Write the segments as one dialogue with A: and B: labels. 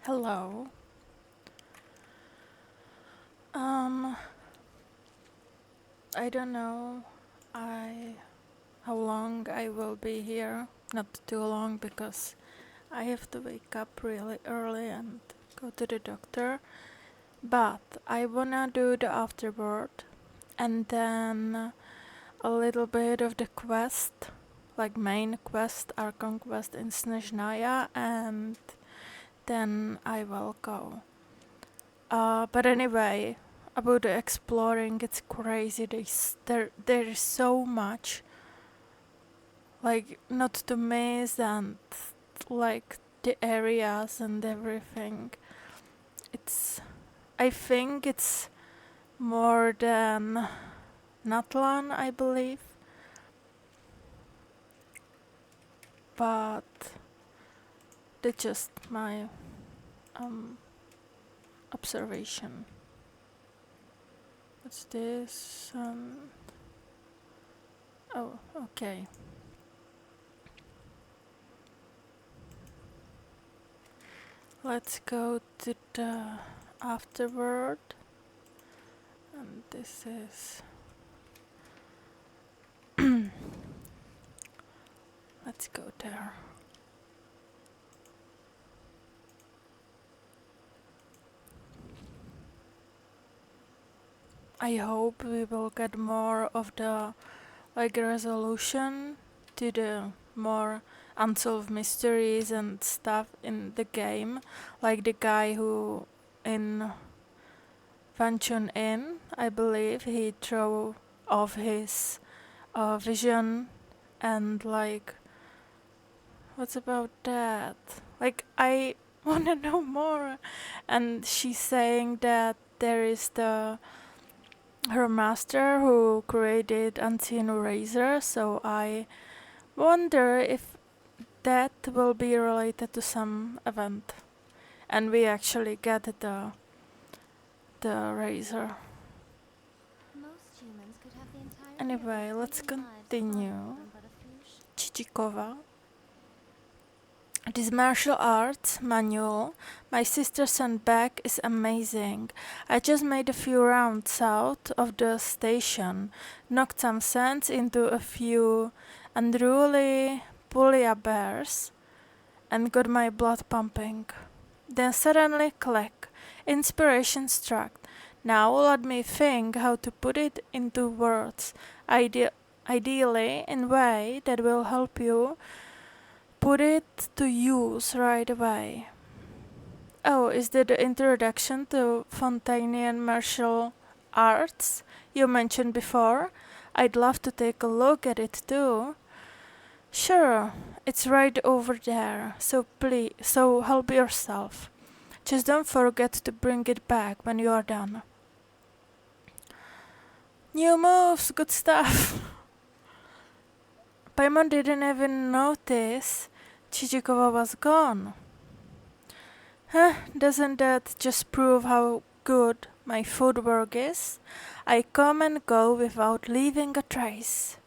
A: Hello. Um, I don't know I how long I will be here. Not too long because I have to wake up really early and go to the doctor. But I wanna do the afterword and then a little bit of the quest, like main quest, Archon quest in Snezhnaya, and then I will go. But anyway, about the exploring, it's crazy. There is so much, like not to miss, and like the areas and everything. It's, I think it's more than Natlan, I believe, but that's just my um observation. What's this? Oh, okay. Let's go to the Afterword. And this is... Let's go there. I hope we will get more of the resolution to the more unsolved mysteries and stuff in the game, like the guy who in Vanchun Inn, I believe, he threw off his vision, and like, what's about that? Like, I wanna know more. And she's saying that there is her master who created Unseen Razor, so I wonder if that will be related to some event and we actually get the razor. Anyway, let's continue. Chichikova. This martial arts manual my sister sent back is amazing. I just made a few rounds south of the station, knocked some sense into a few unruly pulia bears, and got my blood pumping. Then suddenly, click, inspiration struck. Now let me think how to put it into words, ideally in a way that will help you put it to use right away. Oh, is that the introduction to Fontanian martial arts you mentioned before? I'd love to take a look at it too. Sure, it's right over there, so help yourself. Just don't forget to bring it back when you are done. New moves, good stuff. Paimon didn't even notice Chichikova was gone. Huh, doesn't that just prove how good my footwork is? I come and go without leaving a trace.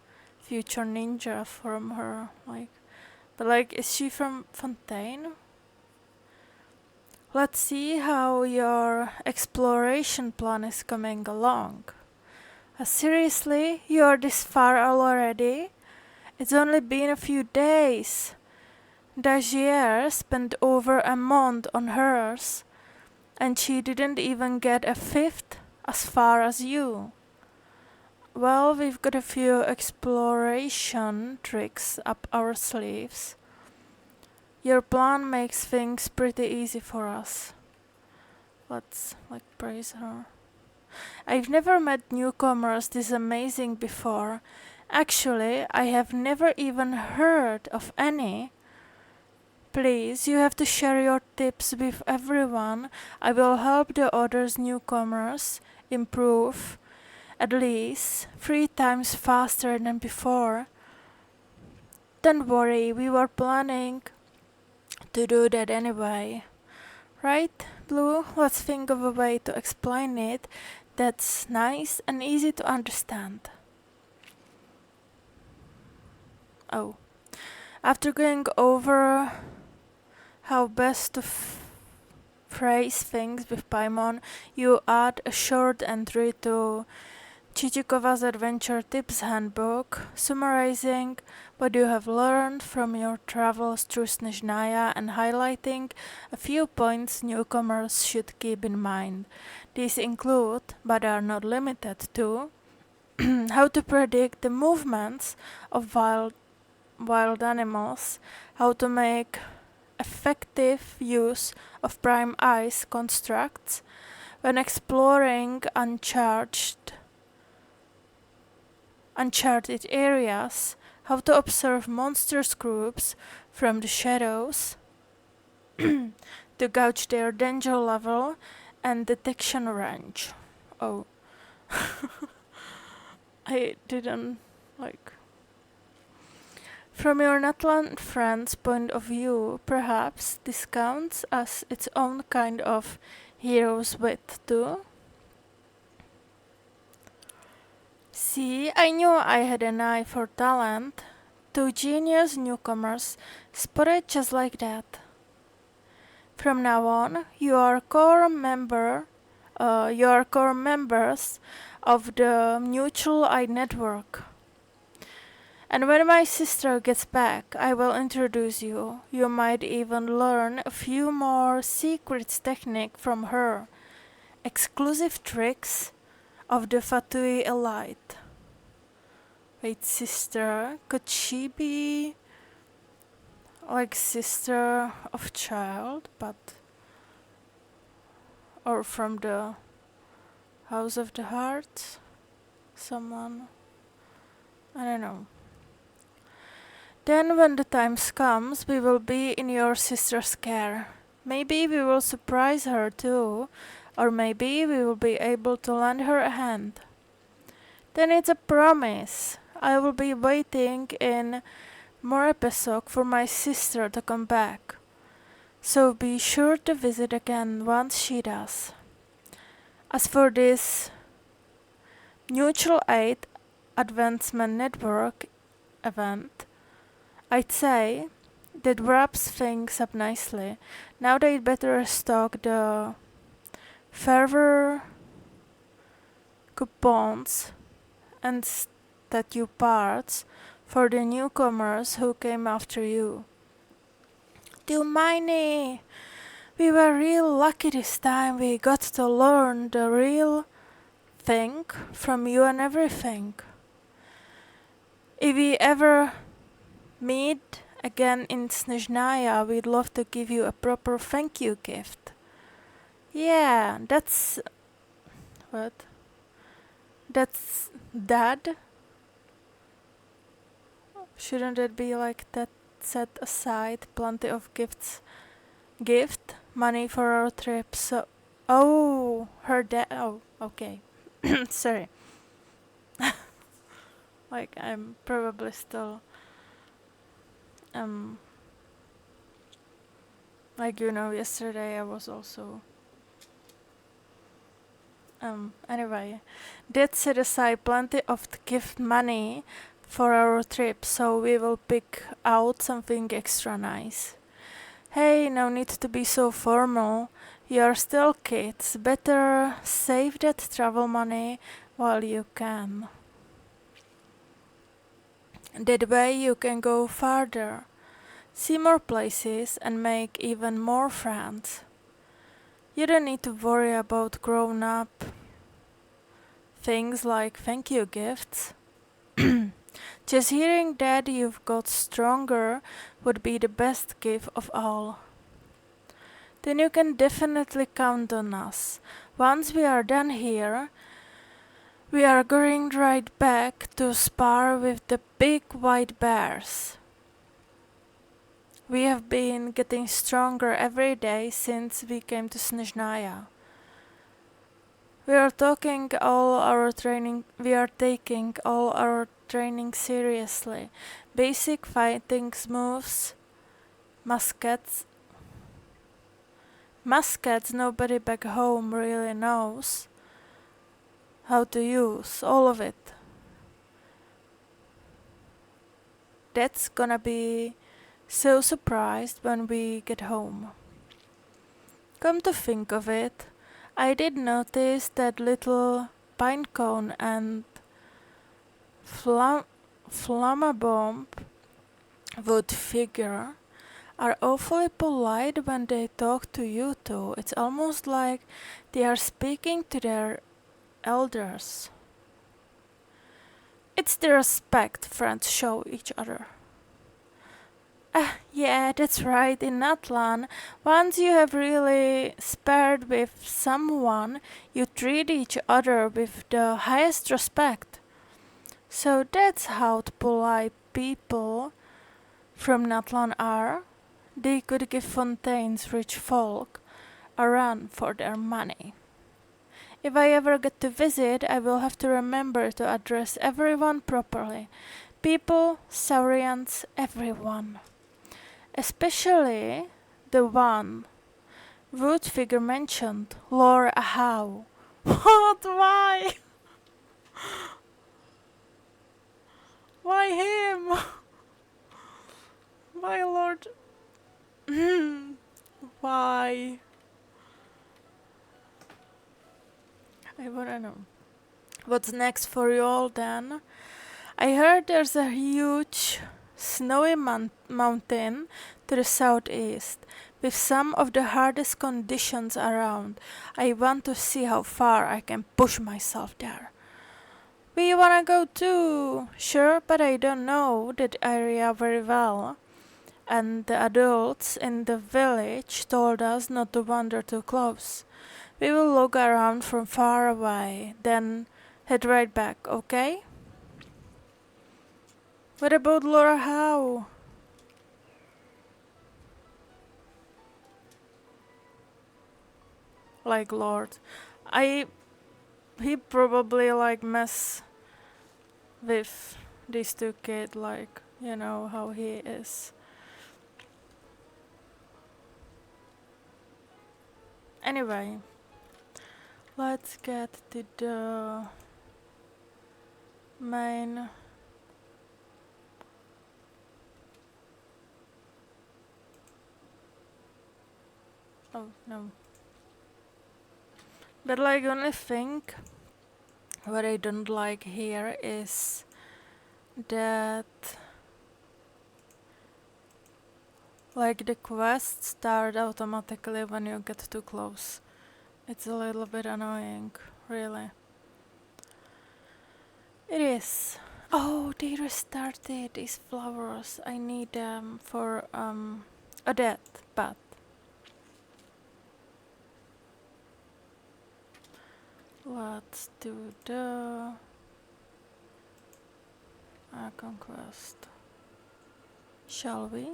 A: Future ninja from her, but is she from Fontaine? Let's see how your exploration plan is coming along. Seriously, you're this far already? It's only been a few days. Dagier spent over a month on hers, and she didn't even get a fifth as far as you. Well, we've got a few exploration tricks up our sleeves. Your plan makes things pretty easy for us. Let's praise her. I've never met newcomers this amazing before. Actually, I have never even heard of any. Please, you have to share your tips with everyone. I will help the others newcomers improve at least 3 times faster than before. Don't worry, we were planning to do that anyway. Right, Blue? Let's think of a way to explain it that's nice and easy to understand. Oh. After going over how best to phrase things with Paimon, you add a short entry to Chichikova's Adventure Tips Handbook, summarizing what you have learned from your travels through Snezhnaya and highlighting a few points newcomers should keep in mind. These include, but are not limited to, how to predict the movements of wild animals, how to make effective use of prime ice constructs when exploring uncharted areas, how to observe monsters groups from the shadows to gauge their danger level and detection range. Oh, I didn't like. From your Natlan friend's point of view, perhaps this counts as its own kind of hero's wit too? See, I knew I had an eye for talent. Two genius newcomers spotted just like that. From now on, you are core members of the Mutual Eye Network. And when my sister gets back, I will introduce you. You might even learn a few more secret techniques from her. Exclusive tricks of the Fatui elite. Wait, sister? Could she be like sister of child, but or from the House of the Heart? Someone? I don't know. Then when the time comes, we will be in your sister's care. Maybe we will surprise her too, or maybe we will be able to lend her a hand. Then it's a promise. I will be waiting in Morepesok for my sister to come back. So be sure to visit again once she does. As for this Mutual Aid Advancement Network event, I'd say that wraps things up nicely. Now they'd better stock the fervor coupons and statue parts for the newcomers who came after you. Tilmini! We were real lucky this time. We got to learn the real thing from you and everything. If we ever meet again in Snezhnaya, we'd love to give you a proper thank you gift. Yeah, that's... What? That's Dad? Shouldn't it be like that? Set aside plenty of gift money for our trip. So, oh, her dad. Oh, okay. Sorry. Like I'm probably still like yesterday I was also anyway, did set aside plenty of gift money for our trip, so we will pick out something extra nice. Hey, no need to be so formal. You're still kids. Better save that travel money while you can. That way you can go farther, see more places, and make even more friends. You don't need to worry about grown up things like thank you gifts. Just hearing that you've got stronger would be the best gift of all. Then you can definitely count on us. Once we are done here, we are going right back to spar with the big white bears. We have been getting stronger every day since we came to Snezhnaya. We are taking all our training seriously. Basic fighting moves, muskets nobody back home really knows how to use, all of it. That's gonna be so surprised when we get home. Come to think of it, I did notice that little pinecone and flam- flammabomb would figure are awfully polite when they talk to you two. It's almost like they are speaking to their elders. It's the respect friends show each other. Yeah, that's right. In Natlan, once you have really sparred with someone, you treat each other with the highest respect. So that's how the polite people from Natlan are. They could give Fontaine's rich folk a run for their money. If I ever get to visit, I will have to remember to address everyone properly. People, Saurians, everyone. Especially the one root figure mentioned, Lord Ahau. What? Why? Why him? Why Lord? Why? I wanna know. What's next for you all then? I heard there's a huge snowy mountain to the southeast with some of the hardest conditions around. I want to see how far I can push myself there. We wanna go too, sure, but I don't know that area very well. And the adults in the village told us not to wander too close. We will look around from far away, then head right back, okay? What about Laura Howe? Like Lord. I he probably like mess with these two kids, like, you know how he is. Anyway, let's get to the main. Oh no. But like only thing what I don't like here is that like the quests start automatically when you get too close. It's a little bit annoying, really. It is. Oh, they restarted these flowers. I need them for a death path. Let's do the conquest. Shall we?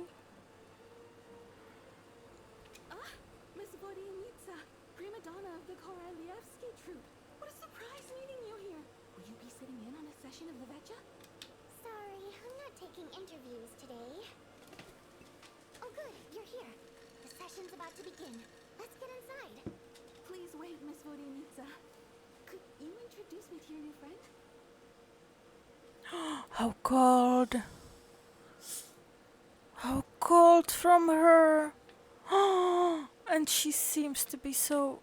B: Ah, Miss Vodyanitsa, prima donna of the Korolievsky troupe. What a surprise meeting you here. Will you be sitting in on a session of the Vetcha?
C: Sorry, I'm not taking interviews today. Oh good, you're here. The session's about to begin. Let's get inside.
B: Please wait, Miss Vodyanitsa. Could you introduce me to your new friend?
A: How cold. How cold from her. And she seems to be so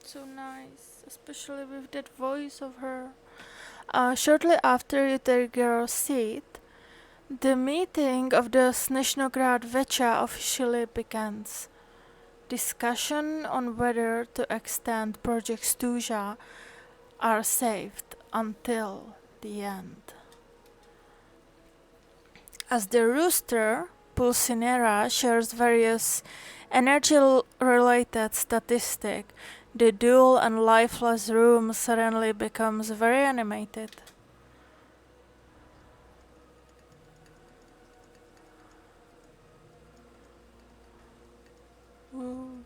A: so nice, especially with that voice of her. Shortly after you take your seat, the meeting of the Snezhnograd Vecha officially begins. Discussion on whether to extend Project Stuja are saved until the end. As the rooster, Pulcinera shares various energy-related statistics, the dull and lifeless room suddenly becomes very animated. Ooh.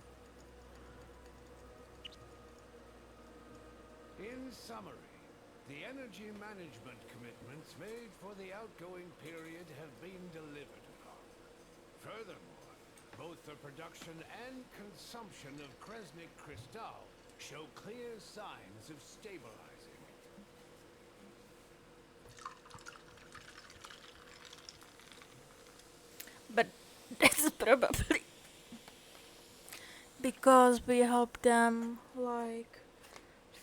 D: In summary, the energy management commitments made for the outgoing period have been delivered upon. Furthermore, both the production and consumption of Kresnik Crystal show clear signs of stabilizing.
A: But that's probably because we help them like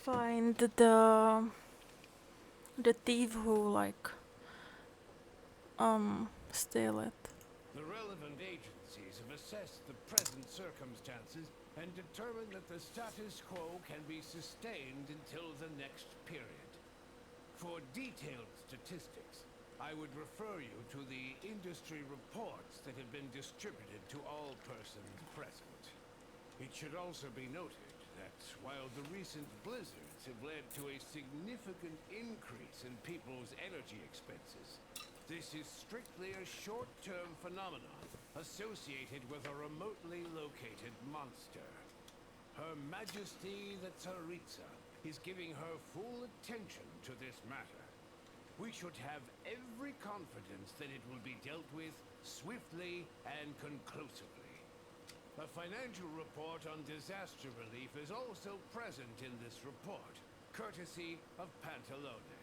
A: find the thief who like steal it.
D: The relevant agencies have assessed the present circumstances and determined that the status quo can be sustained until the next period. For detailed statistics, I would refer you to the industry reports that have been distributed to all persons present. It should also be noted that while the recent blizzards have led to a significant increase in people's energy expenses, this is strictly a short-term phenomenon associated with a remotely located monster. Her Majesty the Tsaritsa is giving her full attention to this matter. We should have every confidence that it will be dealt with swiftly and conclusively. A financial report on disaster relief is also present in this report, courtesy of Pantalone.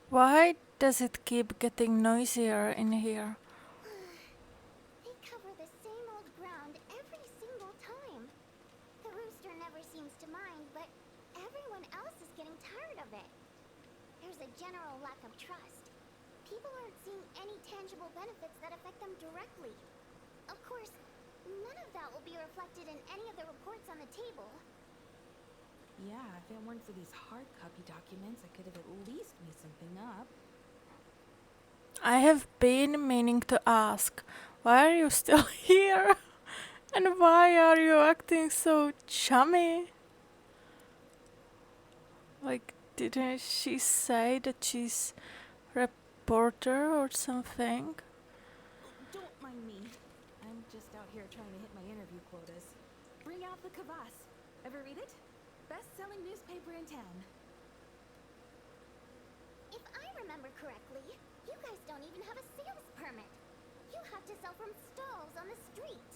A: Why does it keep getting noisier in here?
C: They cover the same old ground every single time. The rooster never seems to mind, but everyone else is getting tired of it. There's a general lack of trust. People aren't seeing any tangible benefits that affect them directly. Of course, none of that will be reflected in any of the reports on the table.
B: Yeah, if it weren't for these hard copy documents, I could have at least made something up.
A: I have been meaning to ask, why are you still here? And why are you acting so chummy? Like, didn't she say that she's reporter or something?
B: Don't mind me. I'm just out here trying to hit my interview quotas. Bring out the kvass. Ever read it? Best-selling newspaper in town.
C: If I remember correctly, you guys don't even have a sales permit. You have to sell from stalls on the street.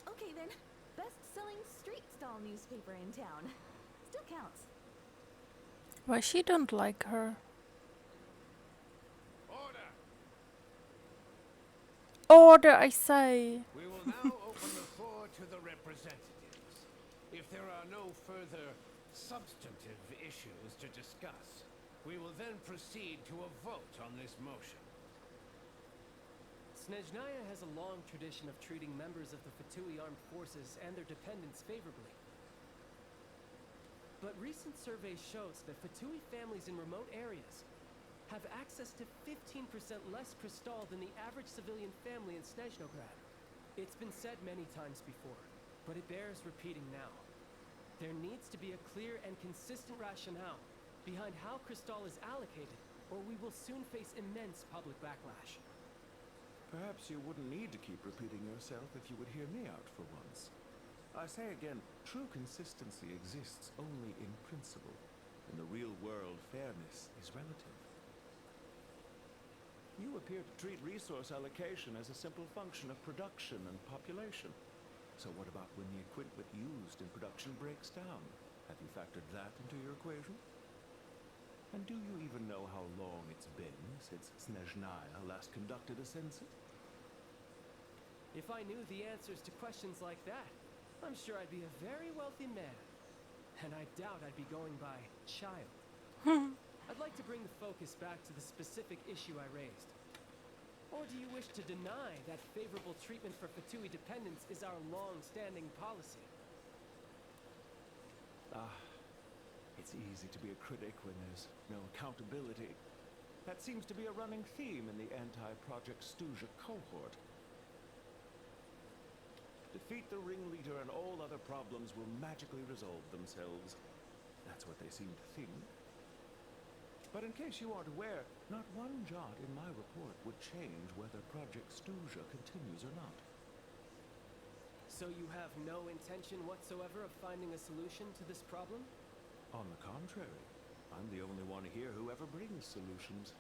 B: Okay then, best-selling street stall newspaper in town. Still counts.
A: Why she don't like her?
D: Order!
A: Order, I say.
D: We will now open the floor to the representatives. If there are no further substantive issues to discuss, we will then proceed to a vote on this motion.
E: Snezhnaya has a long tradition of treating members of the Fatui armed forces and their dependents favorably. But recent surveys shows that Fatui families in remote areas have access to 15% less crystal than the average civilian family in Snezhnograd. It's been said many times before, but it bears repeating now. There needs to be a clear and consistent rationale behind how crystal is allocated, or we will soon face immense public backlash.
F: Perhaps you wouldn't need to keep repeating yourself if you would hear me out for once. I say again, true consistency exists only in principle. In the real world, fairness is relative. You appear to treat resource allocation as a simple function of production and population. So what about when the equipment used in production breaks down? Have you factored that into your equation? And do you even know how long it's been since Snezhnaya last conducted a census?
E: If I knew the answers to questions like that, I'm sure I'd be a very wealthy man. And I doubt I'd be going by child. I'd like to bring the focus back to the specific issue I raised. Or do you wish to deny that favorable treatment for Fatui dependents is our long-standing policy?
F: It's easy to be a critic when there's no accountability. That seems to be a running theme in the anti-Project Stuja cohort. Defeat the ringleader and all other problems will magically resolve themselves. That's what they seem to think. But in case you aren't aware, not one jot in my report would change whether Project Stuja continues or not.
E: So you have no intention whatsoever of finding a solution to this problem?
F: On the contrary, I'm the only one here who ever brings solutions.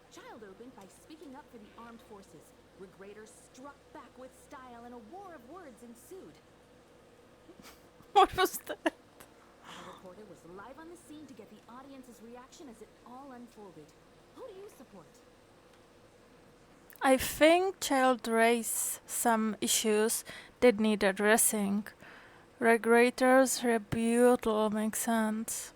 B: Child opened by speaking up for the armed forces. Regrader struck back with style and a war of words ensued.
A: What was that?
B: Our reporter was live on the scene to get the audience's reaction as it all unfolded. Who do you support?
A: I think child raised some issues that need addressing. Regulator's rebuttal makes sense.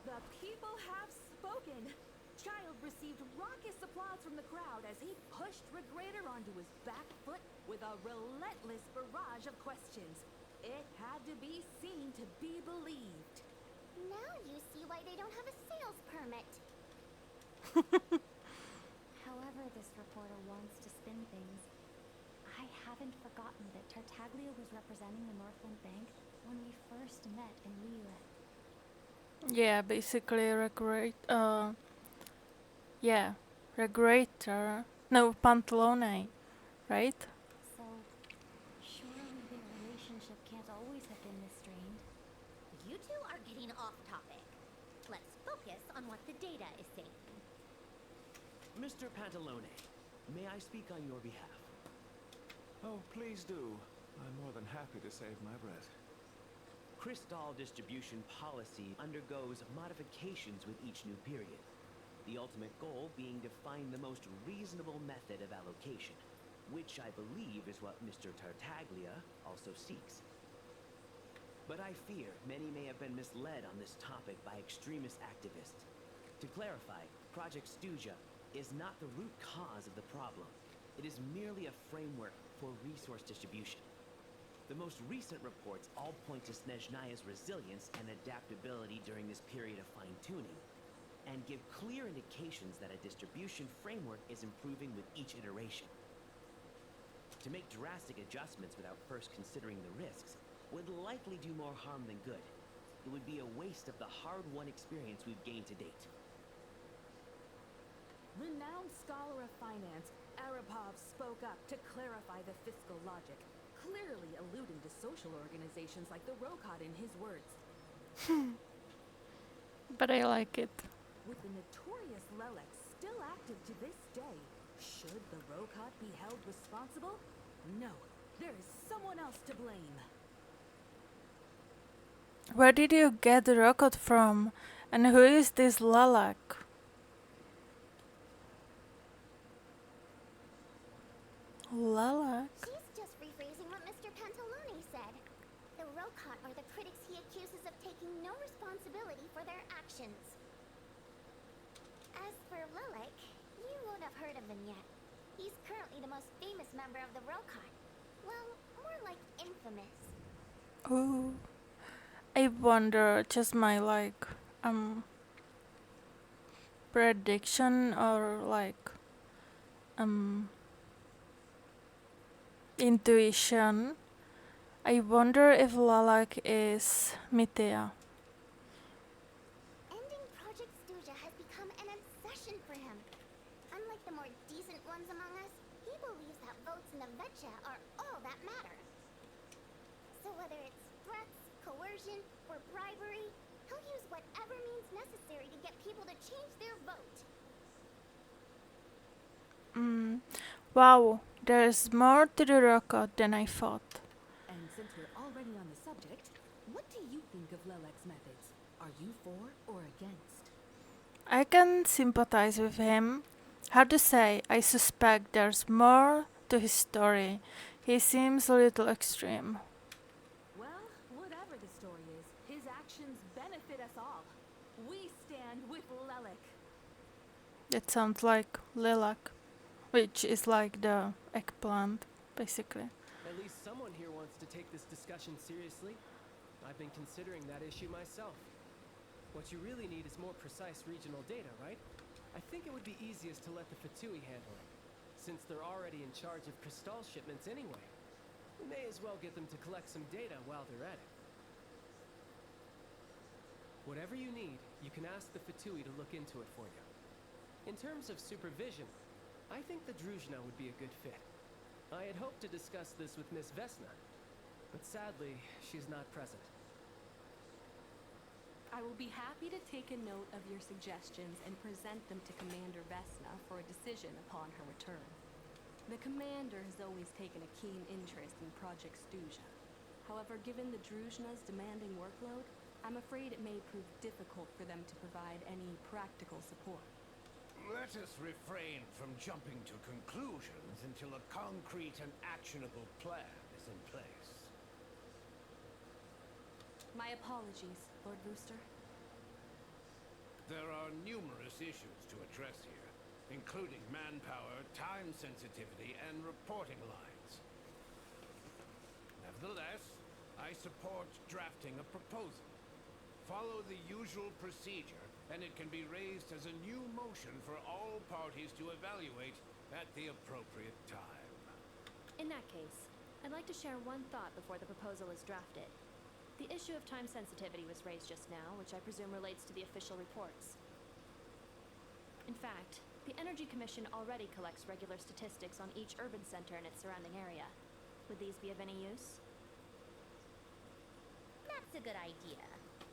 B: The people have spoken. Child received raucous applause from the crowd as he pushed Regrator onto his back foot with a relentless barrage of questions. It had to be seen to be believed.
C: Now you see why they don't have a sales permit. However this reporter wants to spin things, I haven't forgotten that Tartaglia was representing the Northland Bank when we first met in Liyue.
A: Yeah, basically regulator. No, Pantalone, right?
C: So, surely their relationship can't always have been this strained.
G: You two are getting off topic. Let's focus on what the data is saying.
E: Mr. Pantalone, may I speak on your behalf?
F: Oh, please do. I'm more than happy to save my breath.
H: Crystal distribution policy undergoes modifications with each new period. The ultimate goal being to find the most reasonable method of allocation, which I believe is what Mr. Tartaglia also seeks. But I fear many may have been misled on this topic by extremist activists. To clarify, Project Stuja is not the root cause of the problem. It is merely a framework for resource distribution. The most recent reports all point to Snezhnaya's resilience and adaptability during this period of fine-tuning, and give clear indications that a distribution framework is improving with each iteration. To make drastic adjustments without first considering the risks would likely do more harm than good. It would be a waste of the hard-won experience we've gained to date.
B: Renowned scholar of finance, Arapov spoke up to clarify the fiscal logic, clearly alluding to social organizations like the Rokot in his words.
A: But I like it.
B: With the notorious Lelex still active to this day, should the Rokot be held responsible? No, there is someone else to blame.
A: Where did you get the rocket from? And who is this Lalak? Lalak?
C: She's just rephrasing what Mr. Pantalone said. The Rokot are the critics he accuses of taking no responsibility for their actions. As for Lilac, you won't have heard of him yet. He's currently the most famous member of the Rokot. Well, more like infamous.
A: Ooh. I wonder, just my prediction or intuition. I wonder if Lalak is Mitea.
C: Ending Project Stuja has become an obsession for him. Unlike the more decent ones among us, he believes that votes in the Vetcha are all that matter. So whether it's threats, coercion, or bribery, he'll use whatever means necessary to get people to change their vote.
A: Wow, there's more to the rocket than I thought.
B: And since we're already on the subject, what do you think of Lelek's methods? Are you for or against?
A: I can sympathize with him. How to say, I suspect there's more to his story. He seems a little extreme.
B: Well, whatever the story is, his actions benefit us all. We stand with Lelek.
A: That sounds like lilac, which is like the eggplant, basically.
E: At least someone here wants to take this discussion seriously. I've been considering that issue myself. What you really need is more precise regional data, right? I think it would be easiest to let the Fatui handle it, since they're already in charge of Crystal shipments anyway. We may as well get them to collect some data while they're at it. Whatever you need, you can ask the Fatui to look into it for you. In terms of supervision, I think the Druzhna would be a good fit. I had hoped to discuss this with Miss Vesna, but sadly, she's not present.
I: I will be happy to take a note of your suggestions and present them to Commander Vesna for a decision upon her return. The Commander has always taken a keen interest in Project Stuja. However, given the Druzhna's demanding workload, I'm afraid it may prove difficult for them to provide any practical support.
D: Let us refrain from jumping to conclusions until a concrete and actionable plan is in place.
I: My apologies, Lord Rooster.
D: There are numerous issues to address here, including manpower, time sensitivity, and reporting lines. Nevertheless, I support drafting a proposal. Follow the usual procedure, and it can be raised as a new motion for all parties to evaluate at the appropriate time.
J: In that case, I'd like to share one thought before the proposal is drafted. The issue of time sensitivity was raised just now, which I presume relates to the official reports. In fact, the Energy Commission already collects regular statistics on each urban center and its surrounding area. Would these be of any use?
G: That's a good idea.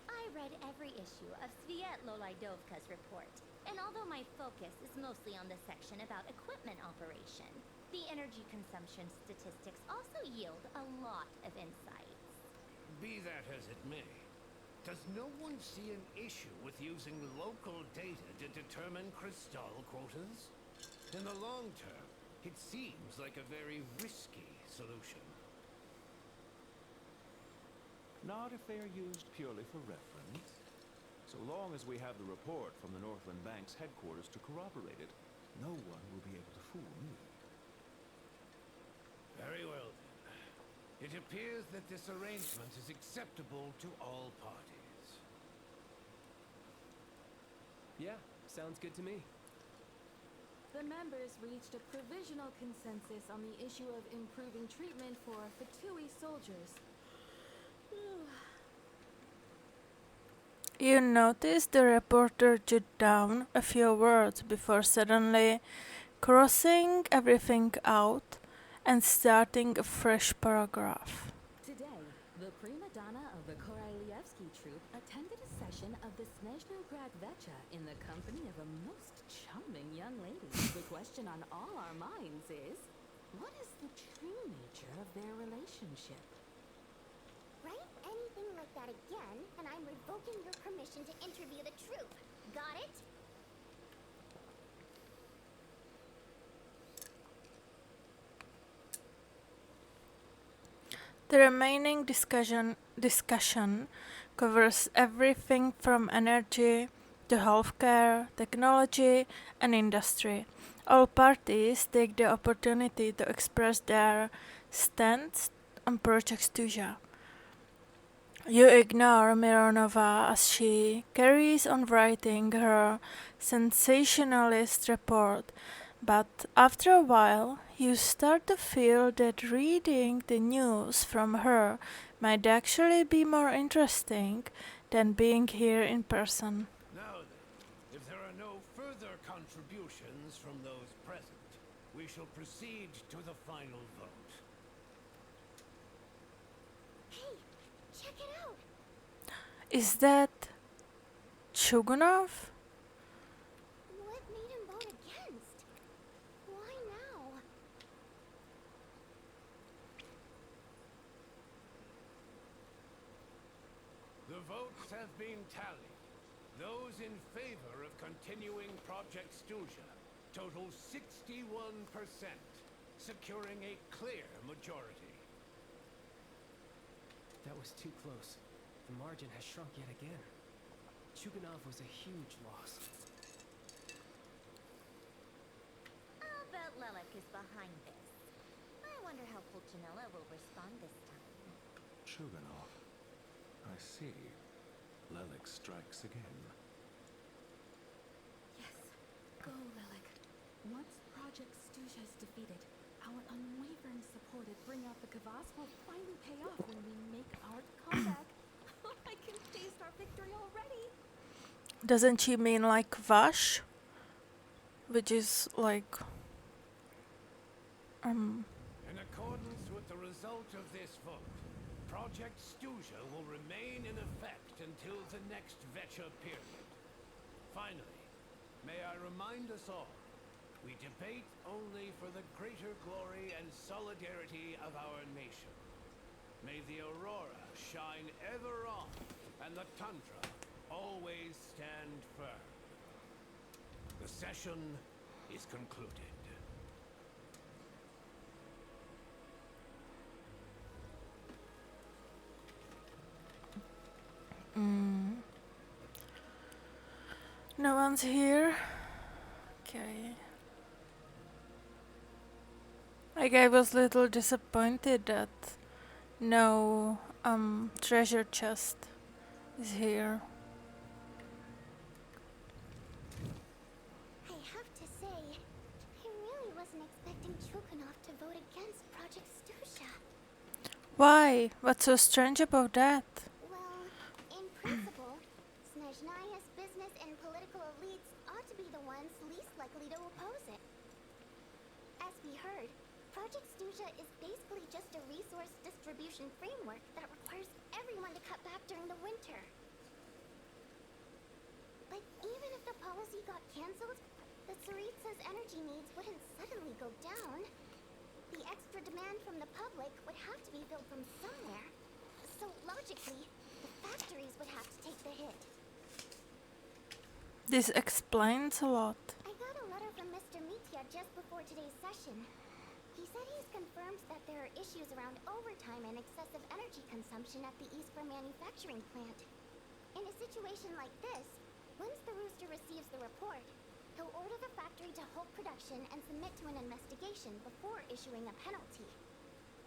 G: I read every issue of Sviet-Lolaidovka's report, and although my focus is mostly on the section about equipment operation, the energy consumption statistics also yield a lot of insights.
D: Be that as it may, does no one see an issue with using local data to determine crystal quotas? In the long term, it seems like a very risky solution.
F: Not if they are used purely for reference. So long as we have the report from the Northland Bank's headquarters to corroborate it, no one will be able to fool me.
D: Very well, then. It appears that this arrangement is acceptable to all parties.
E: Yeah, sounds good to me.
B: The members reached a provisional consensus on the issue of improving treatment for Fatui soldiers.
A: You notice the reporter jot down a few words before suddenly crossing everything out and starting a fresh paragraph.
B: Today, the prima donna of the Korailievsky troupe attended a session of the Snezhnaya Vecha in the company of a most charming young lady. The question on all our minds is, what is the true nature of their relationship?
C: Write anything like that again, and I'm revoking your permission to interview the troupe. Got it?
A: The remaining discussion covers everything from energy to healthcare, technology, and industry. All parties take the opportunity to express their stance on Project Stuja. You ignore Mironova as she carries on writing her sensationalist report, but after a while you start to feel that reading the news from her might actually be more interesting than being here in person.
D: Now then, if there are no further contributions from those present, we shall proceed to the final vote.
C: Hey, check it out!
A: Is that Chugunov?
C: What made him vote against? Why now?
D: The votes have been tallied. Those in favor of continuing Project Stuja total 61%, securing a clear majority.
E: That was too close. The margin has shrunk yet again. Chuganov was a huge loss.
G: I'll bet Lelik is behind this. I wonder how Pulcinella will respond this time.
F: Chuganov. I see. Lelik strikes again.
B: Yes, go, Lelik. Once Project Stuja is defeated, our unwavering support at Bring Out the Kvass will finally pay off when we make our comeback. I can taste our victory already.
A: Doesn't she mean like Vash? Which is like
D: In accordance with the result of this vote, Project Stuja will remain in effect until the next Vecha period. Finally, may I remind us all, we debate only for the greater glory and solidarity of our nation. May the aurora shine ever on, and the tundra always stand firm. The session is concluded.
A: No one's here. Okay. Like, I was a little disappointed that no treasure chest is here.
C: I have to say, I really wasn't expecting Chukunov to vote against Project Stusha.
A: Why? What's so strange about that?
C: Well, in principle, Snezhnaya's business and political elites ought to be the ones least likely to oppose it. As we heard, Project Stusha is basically just a resource distribution framework that requires everyone to cut back during the winter. But even if the policy got cancelled, the Tsaritsa's energy needs wouldn't suddenly go down. The extra demand from the public would have to be filled from somewhere. So logically, the factories would have to take the hit.
A: This explains a lot.
C: I got a letter from Mr. Mitya just before today's session. He said he's confirmed that there are issues around overtime and excessive energy consumption at the Eastbur manufacturing plant. In a situation like this, once the Rooster receives the report, he'll order the factory to halt production and submit to an investigation before issuing a penalty.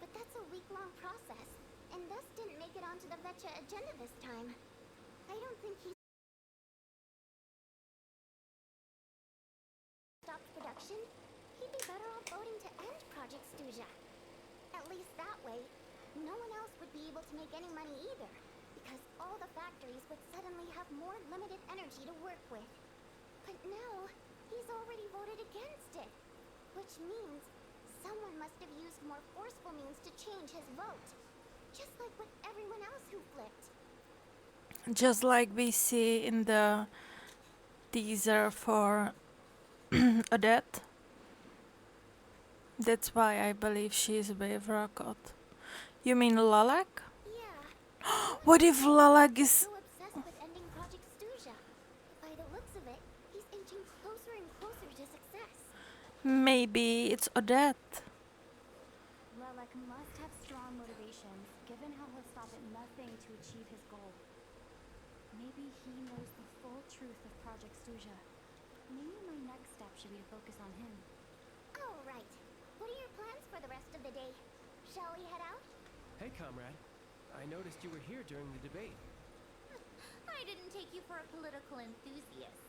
C: But that's a week-long process, and thus didn't make it onto the Vecha agenda this time. I don't think he stopped production. He'd be better off voting to end Project Stusha. At least that way, no one else would be able to make any money either, because all the factories would suddenly have more limited energy to work with. But now, he's already voted against it, which means someone must have used more forceful means to change his vote, just like with everyone else who flipped.
A: Just like we see in the teaser for Odette. That's why I believe she's with Rakot. You mean Lalak?
C: Yeah.
A: What if Lalak is...
C: So obsessed with ending Project Stusha. By the looks of it, he's inching closer and closer to success.
A: Maybe it's Odette.
K: Lelek must have strong motivations, given how he'll stop at nothing to achieve his goal. Maybe he knows the full truth of Project Stusha. Maybe my next step should be to focus on him.
C: All right. What are your plans for the rest of the day? Shall we head out?
E: Hey, comrade. I noticed you were here during the debate.
G: I didn't take you for a political enthusiast.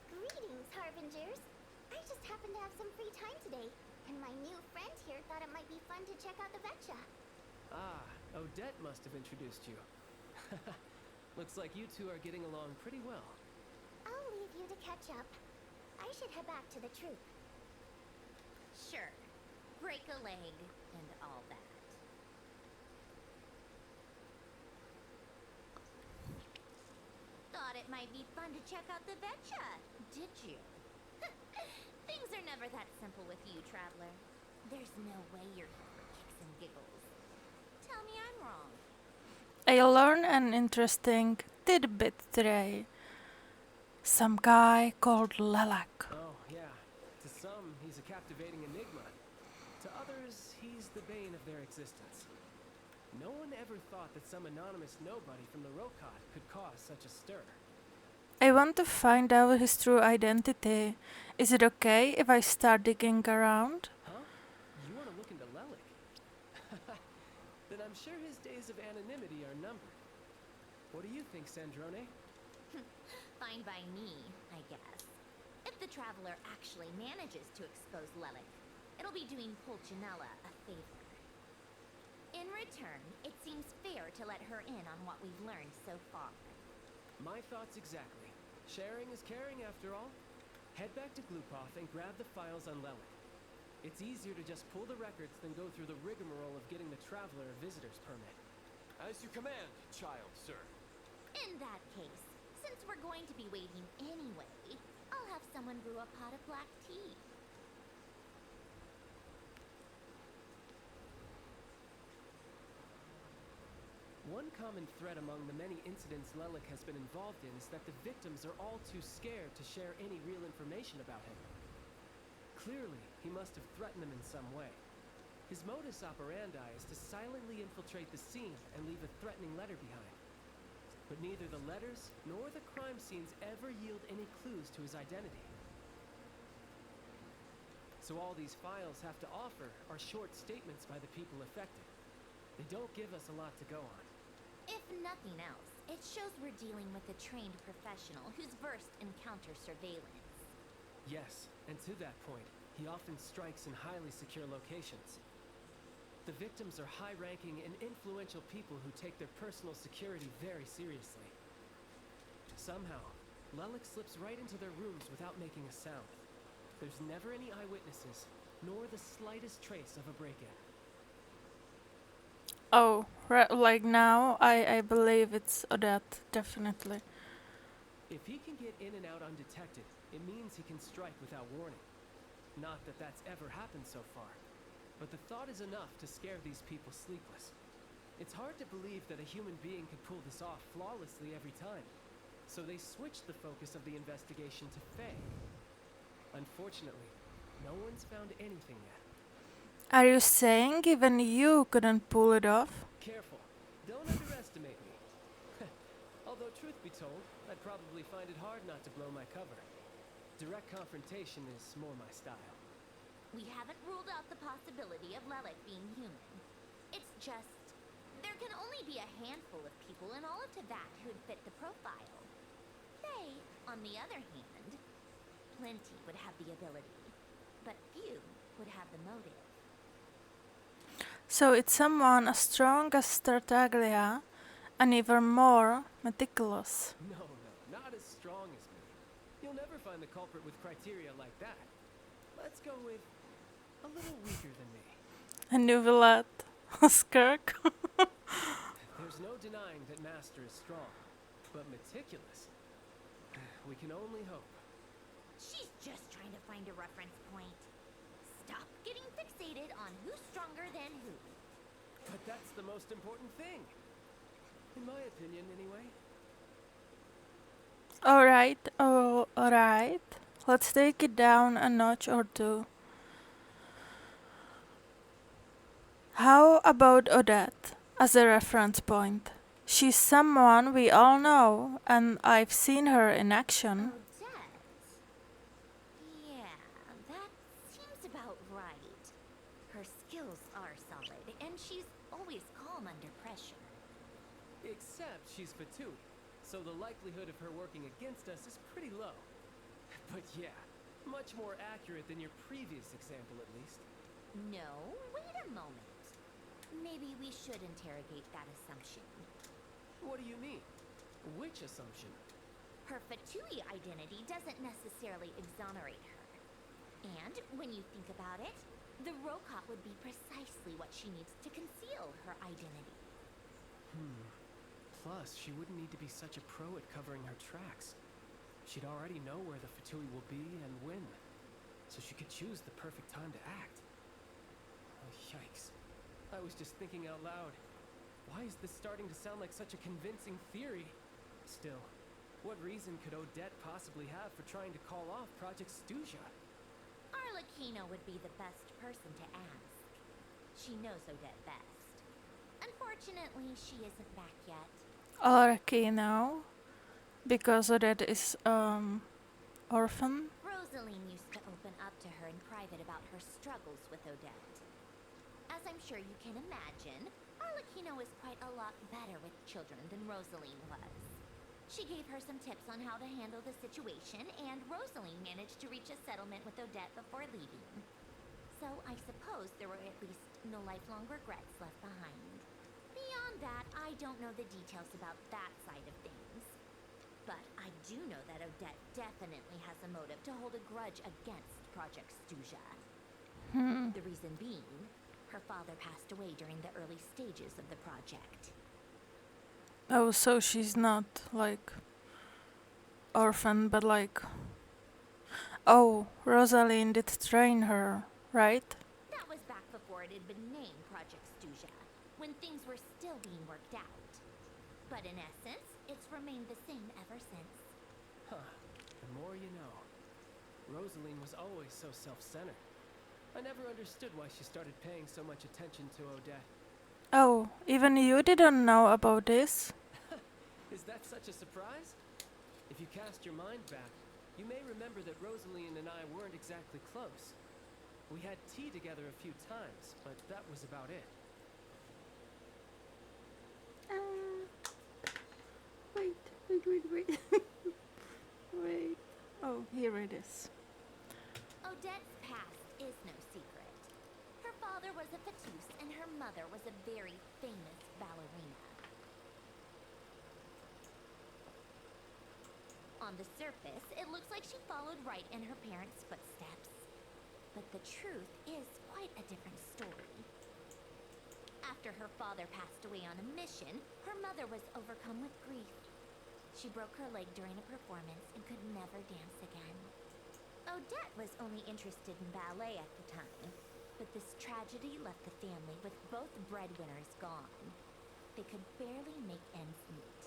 C: Greetings, Harbingers. I just happened to have some free time today, and my new friend here thought it might be fun to check out the Vecha.
E: Ah, Odette must have introduced you. Looks like you two are getting along pretty well.
C: I'll leave you to catch up. I should head back to the troop.
G: Sure. Break a leg and all that. Thought it might be fun to check out the Vecha, did you? Things are never that simple with you, Traveler. There's no way you're here for kicks and giggles. Tell me I'm wrong.
A: I learned an interesting tidbit today. Some guy called Lalak.
E: Oh, yeah. To some, he's a captivating enigma. To others, he's the bane of their existence. No one ever thought that some anonymous nobody from the Rokot could cause such a stir.
A: I want to find out his true identity. Is it okay if I start digging around?
E: Huh? You want to look into Lelik? Then I'm sure his days of anonymity are numbered. What do you think, Sandrone?
G: Fine by me, I guess. If the Traveler actually manages to expose Lelik, it'll be doing Pulcinella a favor. In return, it seems fair to let her in on what we've learned so far.
E: My thoughts exactly. Sharing is caring, after all. Head back to Glupov and grab the files on Lelik. It's easier to just pull the records than go through the rigmarole of getting the Traveler a visitor's permit.
F: As you command, child, sir.
G: In that case, since we're going to be waiting anyway, I'll have someone brew a pot of black tea.
E: One common thread among the many incidents Lelik has been involved in is that the victims are all too scared to share any real information about him. Clearly, he must have threatened them in some way. His modus operandi is to silently infiltrate the scene and leave a threatening letter behind. But neither the letters nor the crime scenes ever yield any clues to his identity. So all these files have to offer are short statements by the people affected. They don't give us a lot to go on.
G: If nothing else, it shows we're dealing with a trained professional who's versed in counter surveillance.
E: Yes, and to that point, he often strikes in highly secure locations. The victims are high-ranking and influential people who take their personal security very seriously. Somehow, Lelik slips right into their rooms without making a sound. There's never any eyewitnesses, nor the slightest trace of a break-in.
A: Oh, like now, I believe it's Odette, definitely.
E: If he can get in and out undetected, it means he can strike without warning. Not that that's ever happened so far, but the thought is enough to scare these people sleepless. It's hard to believe that a human being could pull this off flawlessly every time, so they switched the focus of the investigation to Faye. Unfortunately, no one's found anything yet.
A: Are you saying even you couldn't pull it off?
E: Careful, don't underestimate me. Although truth be told, I'd probably find it hard not to blow my cover. Direct confrontation is more my style.
G: We haven't ruled out the possibility of Lelik being human. It's just, there can only be a handful of people in all of Teyvat who'd fit the profile. They, on the other hand, plenty would have the ability, but few would have the motive.
A: So it's someone as strong as Tartaglia and even more meticulous.
E: No, not as strong as me. You'll never find the culprit with criteria like that. Let's go with a little weaker than me.
A: A novelette. Skirk.
E: There's no denying that Master is strong, but meticulous. We can only hope.
G: She's just trying to find a reference point. Stop getting fixated on who's stronger than who.
E: But that's the most important thing. In my opinion, anyway.
A: Alright. Let's take it down a notch or two. How about Odette as a reference point? She's someone we all know, and I've seen her in action.
G: Odette? Yeah, that seems about right. Her skills are solid, and she's always calm under pressure.
E: Except she's Fatui, so the likelihood of her working against us is pretty low. But yeah, much more accurate than your previous example at least.
G: No, wait a moment. Maybe we should interrogate that assumption.
E: What do you mean? Which assumption?
G: Her Fatui identity doesn't necessarily exonerate her. And when you think about it, the Rokot would be precisely what she needs to conceal her identity.
E: Plus, she wouldn't need to be such a pro at covering her tracks. She'd already know where the Fatui will be and when, so she could choose the perfect time to act. Oh, yikes. I was just thinking out loud. Why is this starting to sound like such a convincing theory? Still, what reason could Odette possibly have for trying to call off Project Stuzha?
G: Arlecchino would be the best person to ask. She knows Odette best. Unfortunately, she isn't back yet.
A: Arlecchino? Because Odette is, orphan?
G: Rosaline used to open up to her in private about her struggles with Odette. As I'm sure you can imagine, Arlecchino is quite a lot better with children than Rosaline was. She gave her some tips on how to handle the situation, and Rosaline managed to reach a settlement with Odette before leaving. So I suppose there were at least no lifelong regrets left behind. Beyond that, I don't know the details about that side of things. But I do know that Odette definitely has a motive to hold a grudge against Project Stuzha. The reason being, her father passed away during the early stages of the project.
A: Oh, so she's not, like, orphan, but like... Oh, Rosaline did train her, right?
G: That was back before it had been named Project Stuzha, when things were still being worked out. But in essence, it's remained the same ever since.
E: Huh. The more you know. Rosaline was always so self-centered. I never understood why she started paying so much attention to Odette.
A: Oh, even you didn't know about this?
E: Is that such a surprise? If you cast your mind back, you may remember that Rosaline and I weren't exactly close. We had tea together a few times, but that was about it.
A: Wait. Wait. Oh, here it is.
G: Odette's past is no secret. Her father was a Fatus and her mother was a very famous ballerina. On the surface, it looks like she followed right in her parents' footsteps. But the truth is quite a different story. After her father passed away on a mission, her mother was overcome with grief. She broke her leg during a performance and could never dance again. Odette was only interested in ballet at the time, but this tragedy left the family with both breadwinners gone. They could barely make ends meet.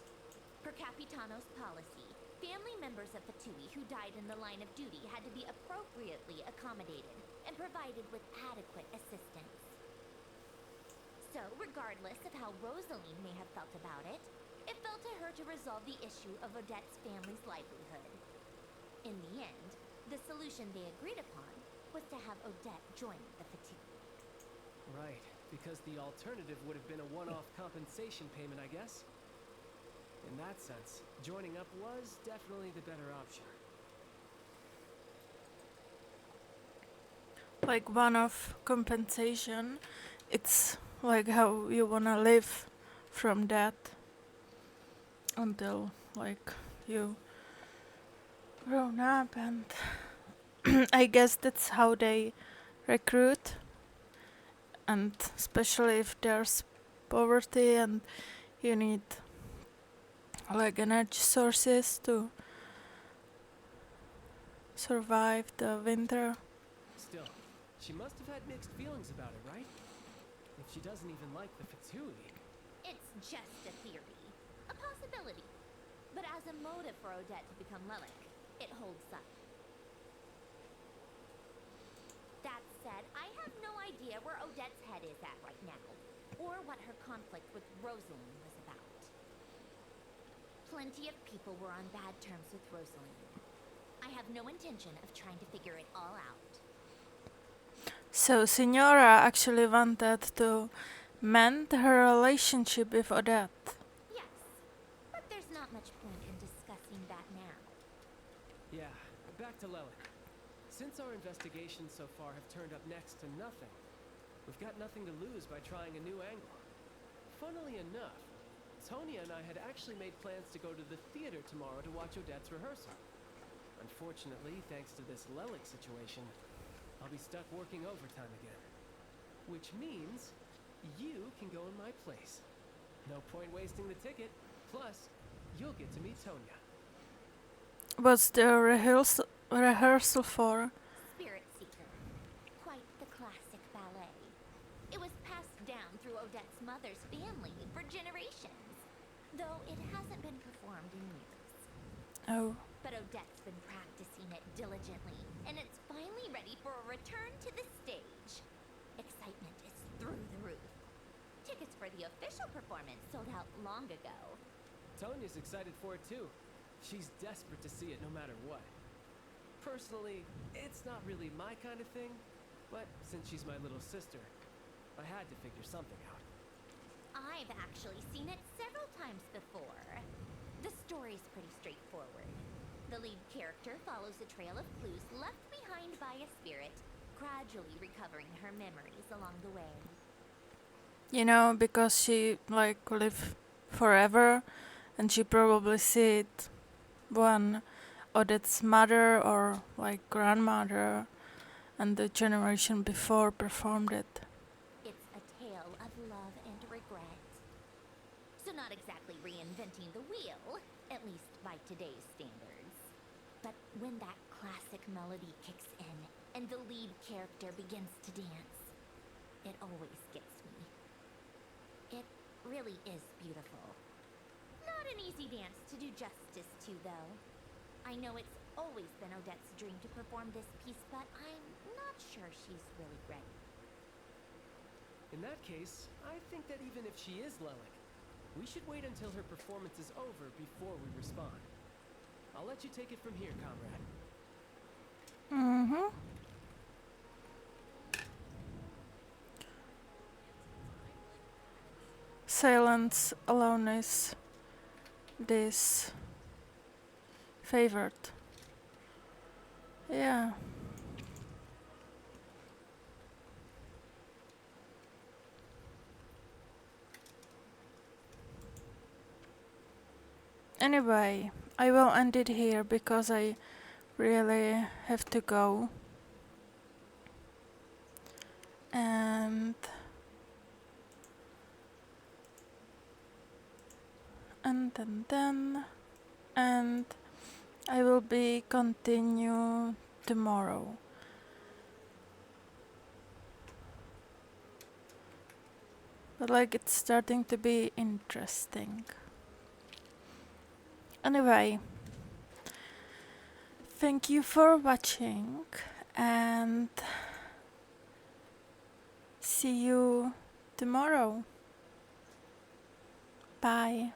G: Per Capitano's policy, family members of Fatui who died in the line of duty had to be appropriately accommodated and provided with adequate assistance. So, regardless of how Rosaline may have felt about it, it fell to her to resolve the issue of Odette's family's livelihood. In the end, the solution they agreed upon was to have Odette join the Fatui.
E: Right, because the alternative would have been a one-off compensation payment, I guess. In that sense, joining up was definitely the better option.
A: Like one-off compensation, it's like how you wanna live from that until like you grown up, and I guess that's how they recruit, and especially if there's poverty and you need like energy sources to survive the winter.
E: Still, she must have had mixed feelings about it, right? If she doesn't even like the Fatui.
G: It's just a theory, a possibility. But as a motive for Odette to become Lelik, it holds up. That said, I have no idea where Odette's head is at right now, or what her conflict with Rosaline was about. Plenty of people were on bad terms with Rosaline. I have no intention of trying to figure it all out.
A: So Signora actually wanted to mend her relationship with Odette.
G: Yes, but there's not much point in discussing that now.
E: Yeah, back to Lelik. Since our investigations so far have turned up next to nothing, we've got nothing to lose by trying a new angle. Funnily enough, Tonya and I had actually made plans to go to the theater tomorrow to watch Odette's rehearsal. Unfortunately, thanks to this Lelik situation, I'll be stuck working overtime again. Which means you can go in my place. No point wasting the ticket. Plus, you'll get to meet Tonya.
A: What's the rehearsal for?
G: Spirit Seeker. Quite the classic ballet. It was passed down through Odette's mother's family for generations, though it hasn't been performed in years.
A: Oh.
G: But Odette's been practicing it diligently, and it's finally ready for a return to the stage. Excitement is through the roof. Tickets for the official performance sold out long ago.
E: Tonya's excited for it too. She's desperate to see it no matter what. Personally, it's not really my kind of thing, but since she's my little sister, I had to figure something out.
G: I've actually seen it several times before. The story's pretty straightforward. The lead character follows a trail of clues left behind by a spirit, gradually recovering her memories along the way.
A: You know, because she like live forever, and she probably see it when Odette's mother or like grandmother and the generation before performed it.
G: It's a tale of love and regret. So not exactly reinventing the wheel, at least by today's standards. But when that classic melody kicks in and the lead character begins to dance, it always gets me. It really is beautiful. Not an easy dance to do justice to, though. I know it's always been Odette's dream to perform this piece, but I'm not sure she's really ready.
E: In that case, I think that even if she is Lelik, we should wait until her performance is over before we respond. I'll let you take it from here, comrade.
A: Mm-hmm. Silence alone is this favored. Yeah. Anyway, I will end it here because I really have to go. And I will be continue tomorrow. But like it's starting to be interesting. Anyway, thank you for watching and see you tomorrow. Bye.